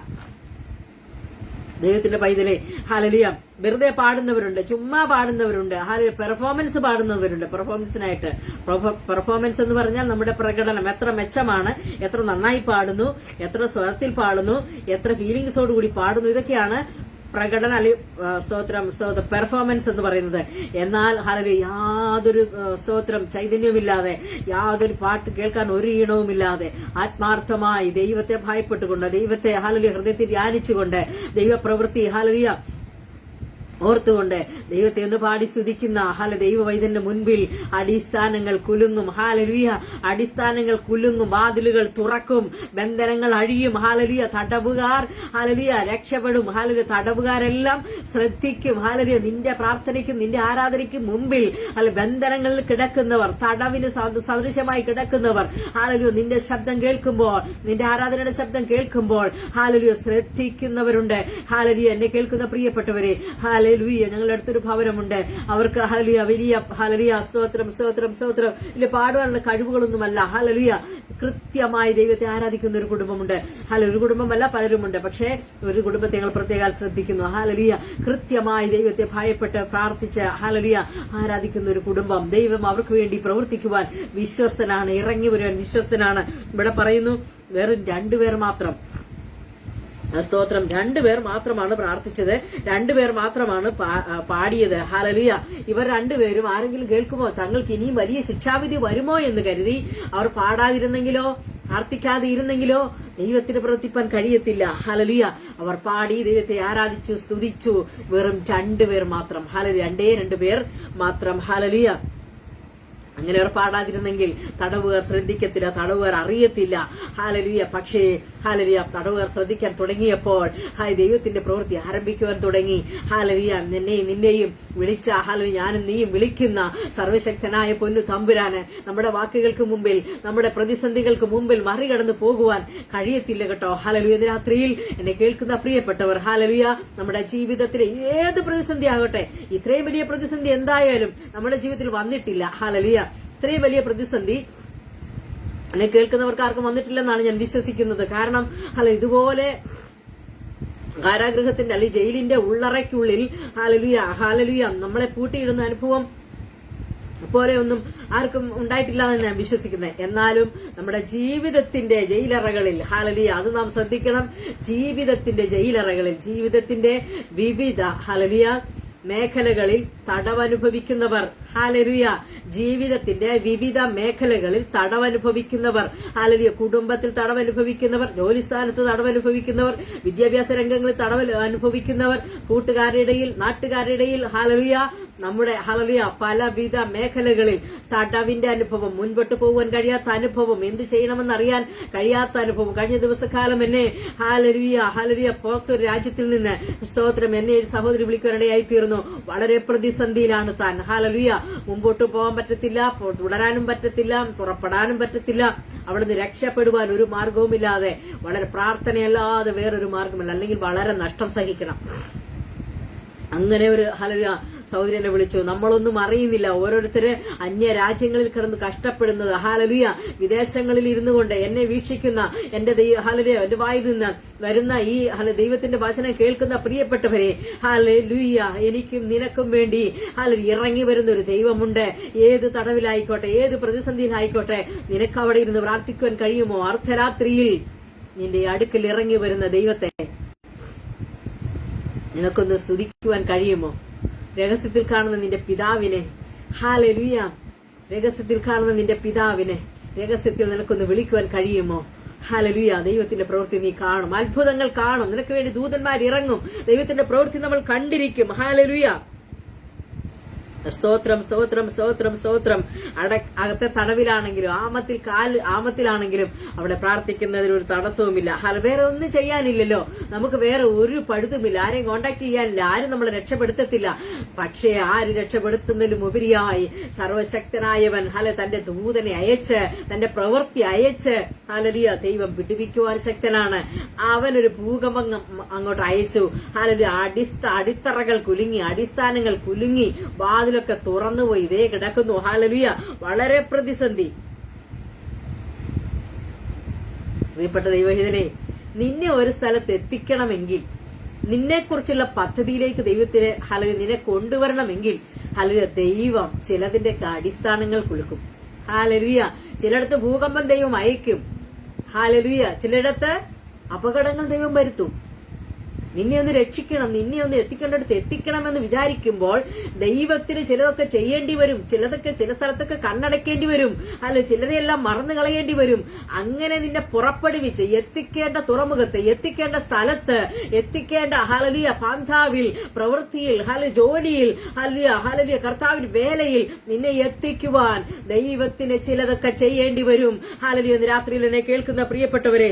ദൈവത്തിന്റെ പൈതലെ, ഹാലലുയ, വെറുതെ പാടുന്നവരുണ്ട്, ചുമ്മാ പാടുന്നവരുണ്ട്, പെർഫോമൻസ് പാടുന്നവരുണ്ട്. പെർഫോമൻസ് എന്ന് പറഞ്ഞാൽ നമ്മുടെ പ്രകടനം എത്ര മെച്ചമാണ്, എത്ര നന്നായി പാടുന്നു, എത്ര സ്വരത്തിൽ പാടുന്നു, എത്ര ഫീലിംഗ്സോടുകൂടി പാടുന്നു, ഇതൊക്കെയാണ് പ്രകടനം അല്ലെങ്കിൽ പെർഫോമൻസ് എന്ന് പറയുന്നത്. എന്നാൽ ഹാലലുയ യാതൊരു ചൈതന്യവുമില്ലാതെ, യാതൊരു പാട്ട് കേൾക്കാൻ ഒരു ഈണവുമില്ലാതെ ആത്മാർത്ഥമായി ദൈവത്തെ ഭയപ്പെട്ടുകൊണ്ട്, ദൈവത്തെ ഹാലലുയ ഹൃദയത്തിൽ ധ്യാനിച്ചുകൊണ്ട്, ദൈവപ്രവൃത്തി ഹാലലുയ ഓർത്തുകൊണ്ട് ദൈവത്തെ ഒന്ന് പാടി സ്തുതിക്കുന്ന ദൈവവൈദ്യന്റെ മുൻപിൽ അടിസ്ഥാനങ്ങൾ കുലുങ്ങും. ഹാലലുയ. അടിസ്ഥാനങ്ങൾ കുലുങ്ങും, വാതിലുകൾ തുറക്കും, ബന്ധനങ്ങൾ അഴിയും. ഹാലലുയ. തടവുകാർ ഹാലലുയ രക്ഷപ്പെടും. ഹാലലുയ. തടവുകാരെല്ലാം ശ്രദ്ധിക്കും. ഹാലലുയ. നിന്റെ പ്രാർത്ഥനയ്ക്കും നിന്റെ ആരാധനയ്ക്കും മുമ്പിൽ ബന്ധനങ്ങളിൽ കിടക്കുന്നവർ, തടവിന് സദൃശമായി കിടക്കുന്നവർ ഹാലലുയ നിന്റെ ശബ്ദം കേൾക്കുമ്പോൾ, നിന്റെ ആരാധനയുടെ ശബ്ദം കേൾക്കുമ്പോൾ ഹാലലുയ ശ്രദ്ധിക്കുന്നവരുണ്ട്. ഹാലലുയ. എന്നെ കേൾക്കുന്ന പ്രിയപ്പെട്ടവരെ, ഹാലലുയ, ഞങ്ങളുടെ അടുത്തൊരു ഭവനമുണ്ട്. അവർക്ക് ഹാലലുയ വലിയ ഹാലലുയ സ്തോത്രം ഇല്ല പാടുവാനുള്ള കഴിവുകളൊന്നുമല്ല. ഹാലലുയ കൃത്യമായി ദൈവത്തെ ആരാധിക്കുന്ന ഒരു കുടുംബമുണ്ട്. ഒരു കുടുംബമല്ല, പലരുമുണ്ട്. പക്ഷേ ഒരു കുടുംബത്തെ ഞങ്ങൾ പ്രത്യേകം ശ്രദ്ധിക്കുന്നു. ഹാലലുയ കൃത്യമായി ദൈവത്തെ ഭയപ്പെട്ട് പ്രാർത്ഥിച്ച് ഹാലലുയ ആരാധിക്കുന്ന ഒരു കുടുംബം. ദൈവം അവർക്ക് വേണ്ടി പ്രവർത്തിക്കുവാൻ വിശ്വസ്തനാണ്, ഇറങ്ങി വരുവാൻ വിശ്വസ്തനാണ്. ഇവിടെ പറയുന്നു വെറും 2 പേർ മാത്രം. സ്തോത്രം. 2 പേർ മാത്രമാണ് പ്രാർത്ഥിച്ചത്, 2 പേർ മാത്രമാണ് പാടിയത്. ഹാലലുയ. ഇവർ 2 പേരും ആരെങ്കിലും കേൾക്കുമോ തങ്ങൾക്ക് ഇനിയും വലിയ ശിക്ഷാവിധി വരുമോ എന്ന് കരുതി അവർ പാടാതിരുന്നെങ്കിലോ, പ്രാർത്ഥിക്കാതെ ഇരുന്നെങ്കിലോ ദൈവത്തിന് പ്രവർത്തിപ്പാൻ കഴിയത്തില്ല. ഹാലലുയ. അവർ പാടി ദൈവത്തെ ആരാധിച്ചു, സ്തുതിച്ചു. വെറും 2 പേർ മാത്രം. ഹാലലുയ. 2 പേർ മാത്രം. ഹാലലുയ. അങ്ങനെ അവർ പാടാതിരുന്നെങ്കിൽ തടവുകാർ ശ്രദ്ധിക്കത്തില്ല, തടവുകാർ അറിയത്തില്ല. ഹാലലുയ. പക്ഷേ ഹാലലുയ തടവുകാർ ശ്രദ്ധിക്കാൻ തുടങ്ങിയപ്പോൾ ദൈവത്തിന്റെ പ്രവൃത്തി ആരംഭിക്കുവാൻ തുടങ്ങി. ഹാലലുയ. നിന്നെയും വിളിച്ച ഹാലലുയ ഞാനും നീയും വിളിക്കുന്ന സർവശക്തനായ പൊന്നു തമ്പുരാന് നമ്മുടെ വാക്കുകൾക്ക് മുമ്പിൽ, നമ്മുടെ പ്രതിസന്ധികൾക്ക് മുമ്പിൽ മറികടന്ന് പോകുവാൻ കഴിയത്തില്ല കേട്ടോ. ഹാലലുയ. രാത്രിയിൽ എന്നെ കേൾക്കുന്ന പ്രിയപ്പെട്ടവർ, ഹാലലുയ നമ്മുടെ ജീവിതത്തിലെ ഏത് പ്രതിസന്ധി ആകട്ടെ, ഇത്രയും വലിയ പ്രതിസന്ധി എന്തായാലും നമ്മുടെ ജീവിതത്തിൽ വന്നിട്ടില്ല. ഹാലലുയ. ഇത്രയും വലിയ പ്രതിസന്ധി എന്നെ കേൾക്കുന്നവർക്ക് ആർക്കും വന്നിട്ടില്ലെന്നാണ് ഞാൻ വിശ്വസിക്കുന്നത്. കാരണം ഇതുപോലെ കാരാഗൃഹത്തിന്റെ അല്ലെങ്കിൽ ജയിലിന്റെ ഉള്ളറയ്ക്കുള്ളിൽ ഹാലലുയ നമ്മളെ പൂട്ടിയിടുന്ന അനുഭവം പോലെ ഒന്നും ആർക്കും ഉണ്ടായിട്ടില്ല എന്ന് ഞാൻ വിശ്വസിക്കുന്നത്. എന്നാലും നമ്മുടെ ജീവിതത്തിന്റെ ജയിലറകളിൽ ഹാലലുയ അത് നാം ശ്രദ്ധിക്കണം. ജീവിതത്തിന്റെ ജയിലറകളിൽ, ജീവിതത്തിന്റെ വിവിധ ഹാലലുയ മേഖലകളിൽ തടവനുഭവിക്കുന്നവർ, ഹാലലുയ ജീവിതത്തിന്റെ വിവിധ മേഖലകളിൽ തടവനുഭവിക്കുന്നവർ, ഹാലലുയ കുടുംബത്തിൽ തടവനുഭവിക്കുന്നവർ, ജോലിസ്ഥാനത്ത് തടവനുഭവിക്കുന്നവർ, വിദ്യാഭ്യാസ രംഗങ്ങളിൽ തടവനുഭവിക്കുന്നവർ, കൂട്ടുകാരുടെ ഇടയിൽ, നാട്ടുകാരുടെ ഇടയിൽ ഹാലലുയ നമ്മുടെ ഹല്ലേലൂയ പലവിധ മേഖലകളിൽ തടവിന്റെ അനുഭവം, മുൻപോട്ട് പോകാൻ കഴിയാത്ത അനുഭവം, എന്ത് ചെയ്യണമെന്നറിയാൻ കഴിയാത്ത അനുഭവം. കഴിഞ്ഞ ദിവസക്കാലം എന്നെ ഹല്ലേലൂയ പുറത്തൊരു രാജ്യത്തിൽ നിന്ന് സ്തോത്രം എന്നെ ഒരു സഹോദരി വിളിക്കാനിടയായി തീർന്നു. വളരെ പ്രതിസന്ധിയിലാണ് താൻ. ഹല്ലേലൂയ മുമ്പോട്ട് പോകാൻ പറ്റത്തില്ല, തുടരാനും പറ്റത്തില്ല, പുറപ്പെടാനും പറ്റത്തില്ല. അവിടുന്ന് രക്ഷപ്പെടുവാൻ ഒരു മാർഗവുമില്ലാതെ, വളരെ പ്രാർത്ഥനയല്ലാതെ വേറൊരു മാർഗമില്ല, അല്ലെങ്കിൽ വളരെ നഷ്ടം സഹിക്കണം. അങ്ങനെ ഒരു ഹല്ലേലൂയ സഹോദരനെ വിളിച്ചു. നമ്മളൊന്നും അറിയുന്നില്ല, ഓരോരുത്തര് അന്യ രാജ്യങ്ങളിൽ കിടന്ന് കഷ്ടപ്പെടുന്നത്. ഹല്ലേലൂയ വിദേശങ്ങളിൽ ഇരുന്നു കൊണ്ട് എന്നെ വീക്ഷിക്കുന്ന എന്റെ ഹല്ലേലൂയ എന്റെ വായിൽ നിന്ന് വരുന്ന ഈ ദൈവത്തിന്റെ വചനം കേൾക്കുന്ന പ്രിയപ്പെട്ടവരെ, ഹല്ലേലൂയ എനിക്കും നിനക്കും വേണ്ടി ഇറങ്ങി വരുന്ന ഒരു ദൈവമുണ്ട്. ഏത് തടവിലായിക്കോട്ടെ, ഏത് പ്രതിസന്ധിയിലായിക്കോട്ടെ, നിനക്ക് അവിടെ ഇരുന്ന് പ്രാർത്ഥിക്കുവാൻ കഴിയുമോ? അർദ്ധരാത്രിയിൽ നിന്റെ അടുക്കൽ ഇറങ്ങി വരുന്ന ദൈവത്തെ നിനക്കൊന്ന് സ്തുതിക്കുവാൻ കഴിയുമോ? രഹസ്യത്തിൽ കാണുന്ന നിന്റെ പിതാവിനെ, ഹല്ലേലൂയ രഹസ്യത്തിൽ കാണുന്ന നിന്റെ പിതാവിനെ രഹസ്യത്തിൽ നിനക്കൊന്ന് വിളിക്കുവാൻ കഴിയുമോ? ഹല്ലേലൂയ ദൈവത്തിന്റെ പ്രവൃത്തി നീ കാണും, അത്ഭുതങ്ങൾ കാണും. നിനക്ക് വേണ്ടി ദൂതന്മാർ ഇറങ്ങും. ദൈവത്തിന്റെ പ്രവൃത്തി നമ്മൾ കണ്ടിരിക്കും. ഹല്ലേലൂയ സ്തോത്രം സ്തോത്രം സ്തോത്രം സ്തോത്രം. അകത്തെ തടവിലാണെങ്കിലും ആമത്തിലാണെങ്കിലും അവിടെ പ്രാർത്ഥിക്കുന്നതിന് ഒരു തടസ്സവുമില്ല. വേറെ ഒന്നും ചെയ്യാനില്ലല്ലോ, നമുക്ക് വേറെ ഒരു പഴുതുമില്ല, ആരെയും കോണ്ടാക്ട് ചെയ്യാനില്ല, ആരും നമ്മളെ രക്ഷപ്പെടുത്തത്തില്ല. പക്ഷേ ആര് രക്ഷപ്പെടുത്തുന്നതിലും ഉപരിയായി സർവശക്തനായവൻ തന്റെ ദൂതനെ അയച്ച്, തന്റെ പ്രവൃത്തി അയച്ച് ഹല്ലേലൂയ ദൈവം വിടുവിക്കുവാൻ ശക്തനാണ്. അവനൊരു ഭൂകമ്പം അങ്ങോട്ട് അയച്ചു. ഹല്ലേലൂയ അടിത്തറകൾ കുലുങ്ങി, അടിസ്ഥാനങ്ങൾ കുലുങ്ങി, വാതിലൊക്കെ തുറന്നുപോയി, ഇതേ കിടക്കുന്നു. ഹല്ലേലൂയ വളരെ പ്രതിസന്ധി. പ്രിയപ്പെട്ട ദൈവഹിതനെ, നിന്നെ ഒരു സ്ഥലത്ത് എത്തിക്കണമെങ്കിൽ, നിന്നെക്കുറിച്ചുള്ള പദ്ധതിയിലേക്ക് ദൈവത്തിന് നിന്നെ കൊണ്ടുവരണമെങ്കിൽ ദൈവം ചിലതിന്റെ അടിസ്ഥാനങ്ങൾ കുലുക്കും. ഹല്ലേലൂയ ചിലയിടത്ത് ഭൂകമ്പം ദൈവം അയക്കും. ഹല്ലേലൂയ ചിലയിടത്ത് അപകടങ്ങൾ ദൈവം വരുത്തും. നിന്നെ ഒന്ന് രക്ഷിക്കണം, നിന്നെ ഒന്ന് എത്തിക്കേണ്ടടുത്ത് എത്തിക്കണമെന്ന് വിചാരിക്കുമ്പോൾ ദൈവത്തിന് ചിലതൊക്കെ ചെയ്യേണ്ടി വരും, ചിലതൊക്കെ ചില സ്ഥലത്തൊക്കെ കണ്ണടക്കേണ്ടി വരും, ചിലരെല്ലാം മറന്നു കളയേണ്ടി വരും. അങ്ങനെ നിന്നെ പുറപ്പെടുവിച്ച് എത്തിക്കേണ്ട തുറമുഖത്ത്, എത്തിക്കേണ്ട സ്ഥലത്ത്, എത്തിക്കേണ്ട ഹല്ലേലൂയ പാന്താവിൽ, പ്രവൃത്തിയിൽ, ജോലിയിൽ, ഹല്ലേലൂയ കർത്താവിന്റെ വേലയിൽ നിന്നെ എത്തിക്കുവാൻ ദൈവത്തിന് ചിലതൊക്കെ ചെയ്യേണ്ടി വരും. ഹല്ലേലൂയ രാത്രിയിൽ എന്നെ കേൾക്കുന്ന പ്രിയപ്പെട്ടവരെ,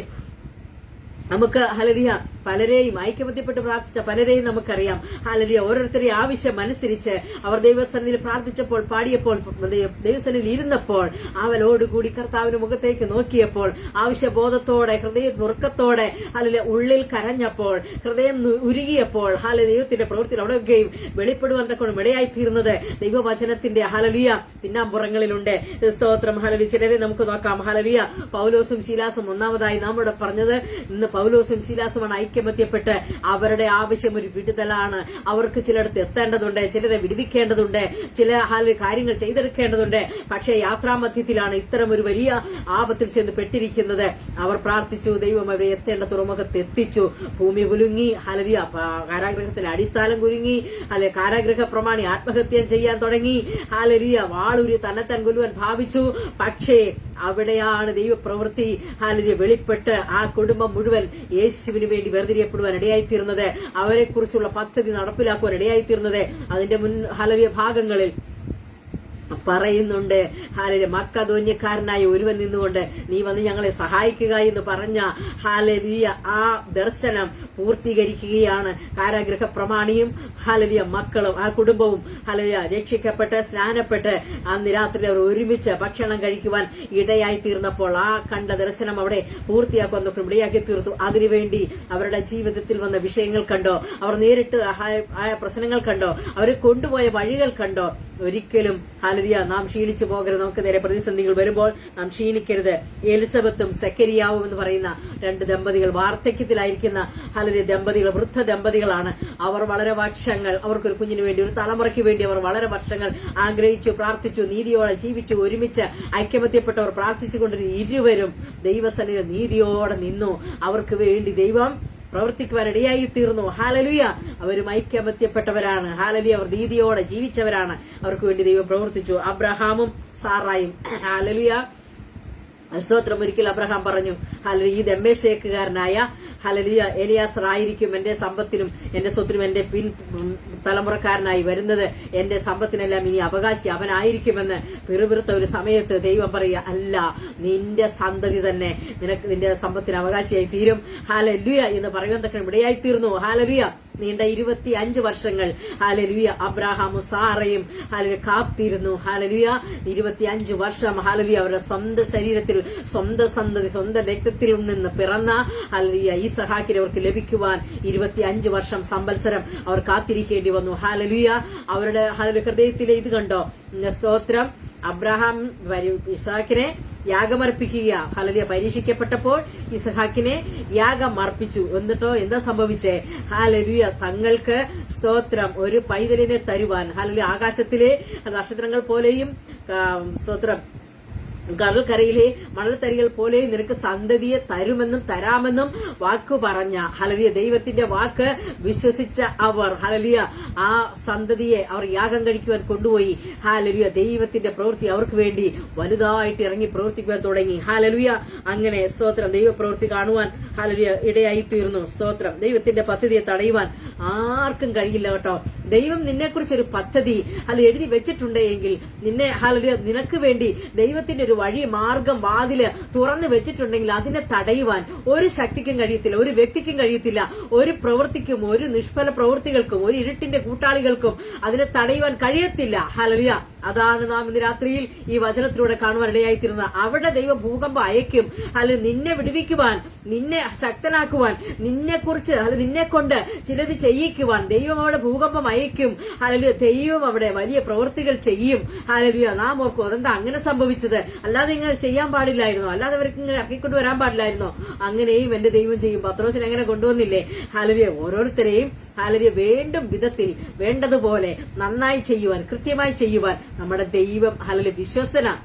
നമുക്ക് ഹല്ലേലൂയ പലരെയും ഐക്യമത്യപ്പെട്ട് പ്രാർത്ഥിച്ച പലരെയും നമുക്കറിയാം. ഹല്ലേലൂയ ഓരോരുത്തരെയും ആവശ്യം അനുസരിച്ച് അവർ ദൈവസന്നിധിയിൽ പ്രാർത്ഥിച്ചപ്പോൾ, പാടിയപ്പോൾ, ദൈവസന്നിധിയിൽ ഇരുന്നപ്പോൾ, അവലോടുകൂടി കർത്താവിന്റെ മുഖത്തേക്ക് നോക്കിയപ്പോൾ, ആവശ്യബോധത്തോടെ, ഹൃദയ നുറുക്കത്തോടെ, ഹല്ലേലൂയ ഉള്ളിൽ കരഞ്ഞപ്പോൾ, ഹൃദയം ഉരുകിയപ്പോൾ, ഹല്ലേലൂയ ദൈവത്തിന്റെ പ്രവൃത്തിയിൽ അവിടെയൊക്കെയും വെളിപ്പെടുവാൻ തക്കൊണ്ട് ഇടയായിത്തീർന്നത് ദൈവവചനത്തിന്റെ ഹല്ലേലൂയ പിന്നാമ്പുറങ്ങളിലുണ്ട്. സ്തോത്രം. ഹല്ലേലൂയ ചിലരെ നമുക്ക് നോക്കാം. ഹല്ലേലൂയ പൗലോസും ശീലാസും ഒന്നാമതായി നാം ഇവിടെ പറഞ്ഞത്, ഇന്ന് പൗലോസും ശീലാസുമാണ് ഐക്യമത്യപ്പെട്ട് അവരുടെ ആവശ്യം ഒരു വിടുതലാണ്. അവർക്ക് ചിലയിടത്ത് എത്തേണ്ടതുണ്ട്, ചിലരെ വിടുവിക്കേണ്ടതുണ്ട്, ചില കാര്യങ്ങൾ ചെയ്തെടുക്കേണ്ടതുണ്ട്. പക്ഷേ യാത്രാമധ്യത്തിലാണ് ഇത്തരം ഒരു വലിയ ആപത്തിൽ ചെന്ന് പെട്ടിരിക്കുന്നത്. അവർ പ്രാർത്ഥിച്ചു, ദൈവം അവരെ എത്തേണ്ട തുറമുഖത്ത് എത്തിച്ചു. ഭൂമി കുലുങ്ങി, ഹല്ലേലൂയ കാരാഗ്രഹത്തിൽ അടിസ്ഥാനം കുലുങ്ങി, കാരാഗ്രഹ പ്രമാണി ആത്മഹത്യ ചെയ്യാൻ തുടങ്ങി. ഹല്ലേലൂയ വാളൂരി തന്നെത്താൻ കൊല്ലുവാൻ ഭാവിച്ചു. പക്ഷേ അവിടെയാണ് ദൈവപ്രവൃത്തി ഹല്ലേലൂയ വെളിപ്പെട്ട് ആ കുടുംബം മുഴുവൻ യേശുവിന് വേണ്ടി വേർതിരിയപ്പെടുവാൻ ഇടയായിത്തീർന്നത്, അവരെക്കുറിച്ചുള്ള പദ്ധതി നടപ്പിലാക്കുവാൻ ഇടയായിത്തീർന്നത്. അതിന്റെ മുൻ ഹല്ലേലൂയ ഭാഗങ്ങളിൽ പറയുന്നുണ്ട്. ഹല്ലേലൂയ മക്കദോന്യക്കാരനായ ഒരുവൻ നിന്നുകൊണ്ട് നീ വന്ന് ഞങ്ങളെ സഹായിക്കുക എന്ന് പറഞ്ഞ ഹല്ലേലൂയ ആ ദർശനം പൂർത്തീകരിക്കുകയാണ്. കാരാഗ്രഹ പ്രമാണിയും ഹല്ലേലൂയ മക്കളും ആ കുടുംബവും ഹല്ലേലൂയ രക്ഷിക്കപ്പെട്ട് സ്നാനപ്പെട്ട് അന്ന് രാത്രി അവർ ഒരുമിച്ച് ഭക്ഷണം കഴിക്കുവാൻ ഇടയായി തീർന്നപ്പോൾ ആ കണ്ട ദർശനം അവിടെ പൂർത്തിയാക്കുവാൻ ഇടയാക്കി തീർത്തു. അതിനുവേണ്ടി അവരുടെ ജീവിതത്തിൽ വന്ന വിഷയങ്ങൾ കണ്ടോ, അവർ നേരിട്ട് ആയ പ്രശ്നങ്ങൾ കണ്ടോ, അവരെ കൊണ്ടുപോയ വഴികൾ കണ്ടോ, ഒരിക്കലും ഹല്ലേലൂയ നാം ക്ഷീണിച്ചു പോകരുത്. നമുക്ക് നേരെ പ്രതിസന്ധികൾ വരുമ്പോൾ നാം ക്ഷീണിക്കരുത്. എലിസബത്തും സെക്കരിയാവും എന്ന് പറയുന്ന രണ്ട് ദമ്പതികൾ, വാർദ്ധക്യത്തിലായിരിക്കുന്ന ഹല്ലേലൂയ ദമ്പതികൾ, വൃദ്ധ ദമ്പതികളാണ്. അവർ വളരെ വർഷങ്ങൾ, അവർക്കൊരു കുഞ്ഞിന് വേണ്ടി, ഒരു തലമുറയ്ക്ക് വേണ്ടി അവർ വളരെ വർഷങ്ങൾ ആഗ്രഹിച്ചു, പ്രാർത്ഥിച്ചു, നീതിയോടെ ജീവിച്ചു, ഒരുമിച്ച് ഐക്യമത്യപ്പെട്ടവർ പ്രാർത്ഥിച്ചുകൊണ്ടിരുന്ന ഇരുവരും ദൈവസന്നിധിയിൽ നീതിയോടെ നിന്നു. അവർക്ക് വേണ്ടി ദൈവം പ്രവർത്തിക്കുവാൻ ഇടയായി തീർന്നു. ഹല്ലേലൂയ അവരും ഐക്യമത്യപ്പെട്ടവരാണ്. ഹല്ലേലൂയ അവർ നീതിയോടെ ജീവിച്ചവരാണ്. അവർക്ക് വേണ്ടി ദൈവം പ്രവർത്തിച്ചു. അബ്രഹാമും സാറായും ഹല്ലേലൂയ സ്തോത്രം. ഒരിക്കൽ അബ്രഹാം പറഞ്ഞു, ഹല്ലേലൂയ ഈ ദമ്മേശേക്കുകാരനായ ഹല്ലേലൂയ എലിയാസർ ആയിരിക്കും എന്റെ സമ്പത്തിനും എന്റെ സ്വത്തിനും എന്റെ പിൻ തലമുറക്കാരനായി വരുന്നത്. എന്റെ സമ്പത്തിനെല്ലാം ഇനി അവകാശി അവനായിരിക്കുമെന്ന് പിറുപിറുത്ത ഒരു സമയത്ത് ദൈവം പറയുക, അല്ല, നിന്റെ സന്തതി തന്നെ നിനക്ക് നിന്റെ സമ്പത്തിന് അവകാശിയായി തീരും. ഹല്ലേലൂയ എന്ന് പറയുവാൻ തക്കണം ഇടയായി തീർന്നു. ഹല്ലേലൂയ നീണ്ട 25 വർഷങ്ങൾ ഹല്ലേലൂയ അബ്രാഹാമും സാറയും ഹല്ലേലൂയ കാത്തിരുന്നു. ഹല്ലേലൂയ 25 വർഷം ഹല്ലേലൂയ അവരുടെ സ്വന്തം ശരീരത്തിൽ സ്വന്തം സന്തതി സ്വന്തം രക്തത്തിൽ നിന്ന് പിറന്ന ഹല്ലേലൂയ ഈസഹാക്കിനെ അവർക്ക് ലഭിക്കുവാൻ 25 വർഷം സംവത്സരം അവർ കാത്തിരിക്കേണ്ടി വന്നു. ഹല്ലേലൂയ അവരുടെ ഹല്ലേലൂയ ഹൃദയത്തിലെ ഇത് കണ്ടോ, സ്തോത്രം. അബ്രഹാം ഇസ്ഹാക്കിനെ യാഗമർപ്പിക്കുക. ഹല്ലേലൂയ പരീക്ഷിക്കപ്പെട്ടപ്പോൾ ഇസ്ഹാക്കിനെ യാഗം അർപ്പിച്ചു. എന്നിട്ടോ എന്താ സംഭവിച്ചേ? ഹല്ലേലൂയ തങ്ങൾക്ക് സ്തോത്രം ഒരു പൈതലിനെ തരുവാൻ ഹല്ലേലൂയ ആകാശത്തിലെ നക്ഷത്രങ്ങൾ പോലെയും സ്തോത്രം കടൽക്കരയിലെ മണൽത്തരികൾ പോലെ നിനക്ക് സന്തതിയെ തരുമെന്നും തരാമെന്നും വാക്കു പറഞ്ഞ ഹല്ലേലൂയ ദൈവത്തിന്റെ വാക്ക് വിശ്വസിച്ച അവർ ഹല്ലേലൂയ ആ സന്തതിയെ അവർ യാഗം കഴിക്കുവാൻ കൊണ്ടുപോയി. ഹല്ലേലൂയ ദൈവത്തിന്റെ പ്രവൃത്തി അവർക്ക് വേണ്ടി വലുതായിട്ട് ഇറങ്ങി പ്രവർത്തിക്കുവാൻ തുടങ്ങി. ഹല്ലേലൂയ അങ്ങനെ സ്തോത്രം ദൈവപ്രവൃത്തി കാണുവാൻ ഹല്ലേലൂയ ഇടയായി തീർന്നു. സ്തോത്രം ദൈവത്തിന്റെ പദ്ധതിയെ തടയുവാൻ ആർക്കും കഴിയില്ല കേട്ടോ. ദൈവം നിന്നെക്കുറിച്ചൊരു പദ്ധതി എഴുതി വെച്ചിട്ടുണ്ടെങ്കിൽ നിന്നെ ഹല്ലേലൂയ നിനക്ക് വേണ്ടി ദൈവത്തിന്റെ ഒരു വഴി മാർഗം വാതില് തുറന്നു വെച്ചിട്ടുണ്ടെങ്കിൽ അതിനെ തടയുവാൻ ഒരു ശക്തിക്കും കഴിയത്തില്ല, ഒരു വ്യക്തിക്കും കഴിയത്തില്ല, ഒരു പ്രവൃത്തിക്കും ഒരു നിഷ്ഫല പ്രവൃത്തികൾക്കും ഒരു ഇരുട്ടിന്റെ കൂട്ടാളികൾക്കും അതിനെ തടയുവാൻ കഴിയത്തില്ല. ഹല്ലേലൂയ അതാണ് നാം ഇന്ന് രാത്രിയിൽ ഈ വചനത്തിലൂടെ കാണുവാൻ ഇടയായിത്തീരുന്നത്. അവിടെ ദൈവം ഭൂകമ്പം അയക്കും. അല്ലെങ്കിൽ നിന്നെ വിടുവിക്കുവാൻ, നിന്നെ ശക്തനാക്കുവാൻ, നിന്നെക്കുറിച്ച് നിന്നെ കൊണ്ട് ചിലത് ചെയ്യിക്കുവാൻ ദൈവം അവിടെ ഭൂകമ്പം അയക്കും. ഹല്ലേലൂയ ദൈവം അവിടെ വലിയ പ്രവൃത്തികൾ ചെയ്യും. ഹല്ലേലൂയ നാം ഓർക്കും അതെന്താ അങ്ങനെ സംഭവിച്ചത്, അല്ലാതെ ഇങ്ങനെ ചെയ്യാൻ പാടില്ലായിരുന്നോ, അല്ലാതെ അവർക്ക് ഇങ്ങനെ ഇറക്കിക്കൊണ്ട് വരാൻ പാടില്ലായിരുന്നോ? അങ്ങനെയും എന്റെ ദൈവം ചെയ്യും. പത്രോസിനെ അങ്ങനെ കൊണ്ടുവന്നില്ലേ? ഹല്ലേലൂയ ഓരോരുത്തരെയും ഹല്ലേലൂയ വേണ്ടും വിധത്തിൽ വേണ്ടതുപോലെ നന്നായി ചെയ്യുവാൻ, കൃത്യമായി ചെയ്യുവാൻ നമ്മുടെ ദൈവം ഹല്ലേലൂയ വിശ്വസ്തനാണ്.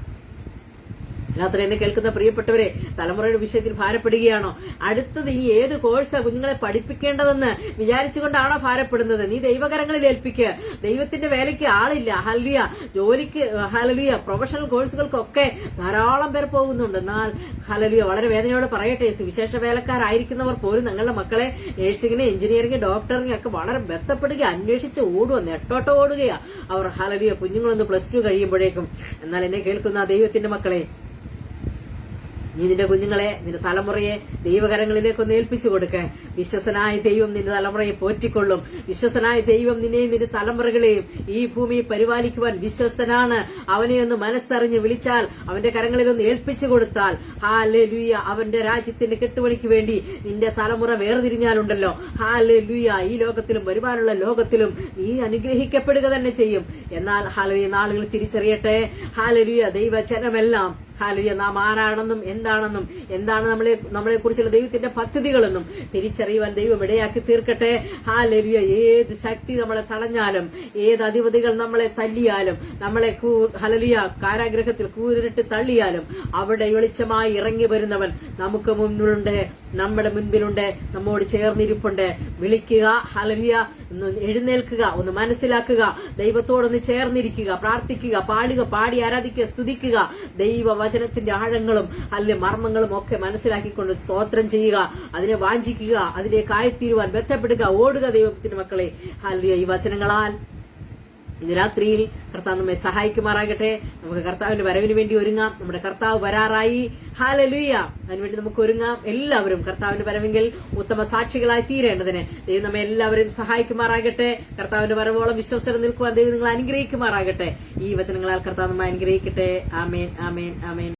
രാത്രി എന്നെ കേൾക്കുന്ന പ്രിയപ്പെട്ടവരെ, തലമുറയുടെ വിഷയത്തിൽ ഭാരപ്പെടുകയാണോ? അടുത്തത് ഇനി ഏത് കോഴ്സാ കുഞ്ഞുങ്ങളെ പഠിപ്പിക്കേണ്ടതെന്ന് വിചാരിച്ചുകൊണ്ടാണോ ഭാരപ്പെടുന്നത്? നീ ദൈവകരങ്ങളിൽ ഏൽപ്പിക്കുക. ദൈവത്തിന്റെ വേലയ്ക്ക് ആളില്ല. ഹല്ലേലൂയ ജോലിക്ക് ഹല്ലേലൂയ പ്രൊഫഷണൽ കോഴ്സുകൾക്കൊക്കെ ധാരാളം പേർ പോകുന്നുണ്ട്. എന്നാൽ ഹല്ലേലൂയ വളരെ വേദനയോടെ പറയട്ടെ, വിശേഷ വേലക്കാരായിരിക്കുന്നവർ പോലും നിങ്ങളുടെ മക്കളെ നഴ്സിംഗിന്, എഞ്ചിനീയറിംഗ്, ഡോക്ടറിംഗ് ഒക്കെ വളരെ ബന്ധപ്പെടുക, അന്വേഷിച്ച് ഓടുക, നെട്ടോട്ട് ഓടുകയാ അവർ. ഹല്ലേലൂയ കുഞ്ഞുങ്ങളൊന്ന് +2 കഴിയുമ്പോഴേക്കും. എന്നാൽ എന്നെ കേൾക്കുന്ന ദൈവത്തിന്റെ മക്കളെ, നീ നിന്റെ കുഞ്ഞുങ്ങളെ, നിന്റെ തലമുറയെ ദൈവകരങ്ങളിലേക്കൊന്ന് ഏൽപ്പിച്ചു കൊടുക്ക. വിശ്വസനായ ദൈവം നിന്റെ തലമുറയെ പോറ്റിക്കൊള്ളും. വിശ്വസനായ ദൈവം നിന്നെയും നിന്റെ തലമുറകളെയും ഈ ഭൂമിയെ പരിപാലിക്കുവാൻ വിശ്വസ്തനാണ്. അവനെ ഒന്ന് മനസ്സറിഞ്ഞ് വിളിച്ചാൽ, അവന്റെ കരങ്ങളിലൊന്ന് ഏൽപ്പിച്ചു കൊടുത്താൽ, ഹല്ലേലൂയ അവന്റെ രാജ്യത്തിന്റെ കെട്ടുപണിക്ക് വേണ്ടി നിന്റെ തലമുറ വേർതിരിഞ്ഞാലുണ്ടല്ലോ, ഹല്ലേലൂയ ഈ ലോകത്തിലും വരുവാനുള്ള ലോകത്തിലും നീ അനുഗ്രഹിക്കപ്പെടുക തന്നെ ചെയ്യും. എന്നാൽ ഹല്ലേലൂയ നാളുകൾ തിരിച്ചറിയട്ടെ. ഹല്ലേലൂയ ദൈവജനമെല്ലാം ഹല്ലേലൂയ നാം ആരാണെന്നും എന്താണെന്നും എന്താണ് നമ്മളെ കുറിച്ചുള്ള ദൈവത്തിന്റെ പദ്ധതികളെന്നും തിരിച്ചറിയുവാൻ ദൈവം ഇടയാക്കി തീർക്കട്ടെ. ഹല്ലേലൂയ ഏത് ശക്തി നമ്മളെ തടഞ്ഞാലും, ഏത് അധിപതികൾ നമ്മളെ തല്ലിയാലും, നമ്മളെ ഹല്ലേലൂയ കാരാഗ്രഹത്തിൽ കൂരിട്ട് തള്ളിയാലും അവിടെ വെളിച്ചമായി ഇറങ്ങി വരുന്നവൻ നമുക്ക് മുന്നിലുണ്ട്, നമ്മുടെ മുൻപിലുണ്ട്, നമ്മോട് ചേർന്നിരിപ്പുണ്ട്. വിളിക്കുക, ഹല്ലേലൂയ ഒന്ന് എഴുന്നേൽക്കുക, ഒന്ന് മനസ്സിലാക്കുക, ദൈവത്തോടൊന്ന് ചേർന്നിരിക്കുക, പ്രാർത്ഥിക്കുക, പാടുക, പാടി ആരാധിക്കുക, സ്തുതിക്കുക, ദൈവവചനത്തിന്റെ ആഴങ്ങളും അല്ലെ മർമ്മങ്ങളും ഒക്കെ മനസ്സിലാക്കിക്കൊണ്ട് സ്തോത്രം ചെയ്യുക, അതിനെ വാഞ്ചിക്കുക, അതിലേക്ക് ആയിത്തീരുവാൻ ബന്ധപ്പെടുക, ഓടുക ദൈവത്തിന്റെ മക്കളെ. ഹല്ലേലൂയ ഈ വചനങ്ങളാൽ ഇന്ന് രാത്രിയിൽ കർത്താവ് നമ്മെ സഹായിക്കുമാറാകട്ടെ. നമുക്ക് കർത്താവിന്റെ വരവിന് വേണ്ടി ഒരുങ്ങാം. നമ്മുടെ കർത്താവ് വരാറായി. ഹല്ലേലൂയ അതിനുവേണ്ടി നമുക്ക് ഒരുങ്ങാം. എല്ലാവരും കർത്താവിന്റെ വരവെങ്കിൽ ഉത്തമ സാക്ഷികളായി തീരേണ്ടതിന് ദൈവം നമ്മെ എല്ലാവരും സഹായിക്കുമാറാകട്ടെ. കർത്താവിന്റെ വരവോളം വിശ്വസ്തത നിൽക്കുവാൻ ദൈവം നിങ്ങൾ അനുഗ്രഹിക്കുമാറാകട്ടെ. ഈ വചനങ്ങളാൽ കർത്താവ് നമ്മെ അനുഗ്രഹിക്കട്ടെ. ആമേൻ, ആമേൻ, ആമേൻ.